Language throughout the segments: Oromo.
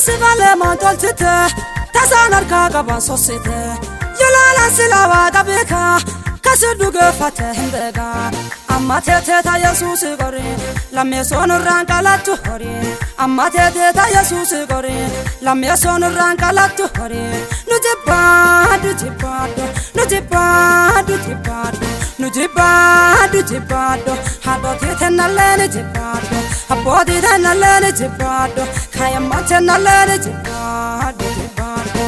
sivale mantolchite tasanar kagaba sosite yolala silawa gabeka kasudu gefate hindega ammatete ta Jesus gore lamme sonu rankalatu hore ammatete ta Jesus gore lamme sonu rankalatu hore nujibadu jibadu nujibadu jibadu nujibadu jibadu habotete nalene jibadu habotete nalene jibadu kayamate nalene jibadu jibadu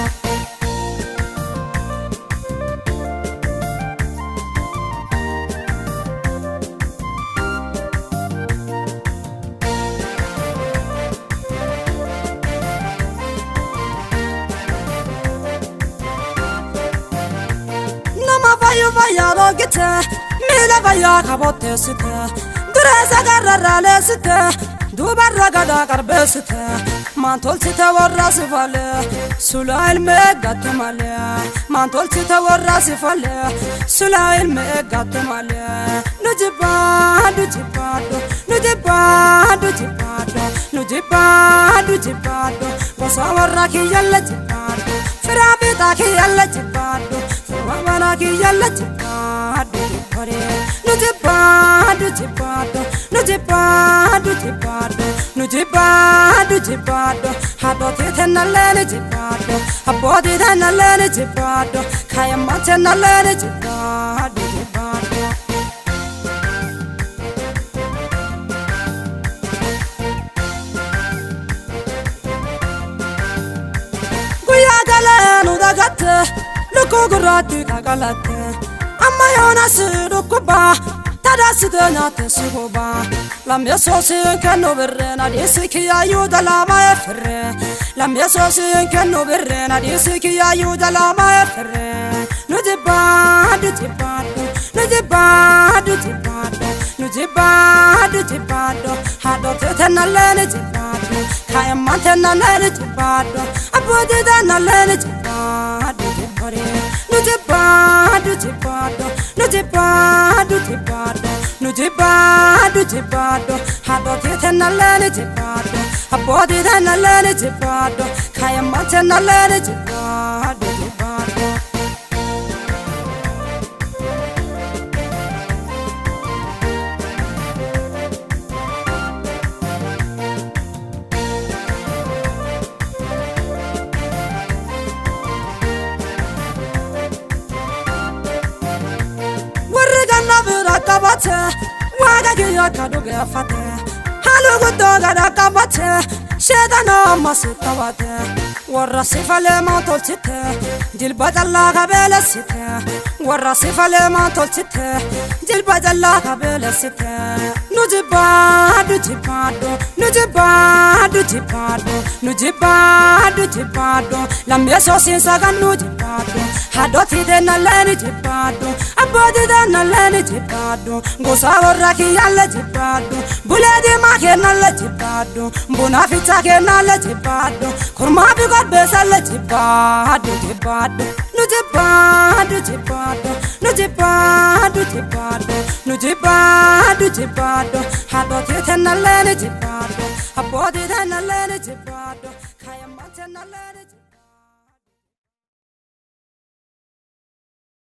Vaya rogite, mila vaya kabote site, dureza garra le site, dubar ragada karbe site, mantol site warra sifale, sulail me gatte male, mantol site warra sifale, sulail me gatte male, nujibadu jibadu, nujibadu jibadu, nujibadu jibadu, bosa warra ki yalla jibadu, firabita ki yalla jibadu. Wamana ki yalla jibadu hore nujibadu jibadu nujibadu jibadu nujibadu jibadu haboti thenalene jibadu haboti thenalene jibadu kayamate nalene jibadu jibadu guyagala dagatte Lukugurati kagalate amma yona sirukuba tadasite nate suba la mia sosi kanu berrena disiki ayuda la ma efre la mia sosi kanu berrena disiki ayuda la ma efre nujibadu jibadu nujibadu jibadu nujibadu jibadu hadote tenalene jibadu kayamante nalene jibadu abodi danalene jibadu Nujibadu jibadu, nujibadu jibadu, nujibadu jibadu, haboti tenalene jibadu, haboti tenalene jibadu, kayamate nalene jibadu jibadu. Kabate, waga giya kaduge afate, halu gudoga da kabate, sheda no masitawate, warra sifale mantolchite, jilbadalla kabele site, warra sifale mantolchite, jilbadalla kabele site, nujibadu jibadu, nujibadu jibadu, nujibadu jibadu, lamye sosin sagan nujibadu, hadoti de nalene jibadu, abodi de nalene jibadu, gosa warra ki yalla jibadu, buledi ma ke nalla jibadu, buna fita ke nalla jibadu, kurma bi god besalla jibadu jibadu, nujibadu jibadu, nujibadu jibadu, nujibadu jibadu, hadoti de nalene jibadu, abodi de nalene jibadu, kayamate nalene jibadu.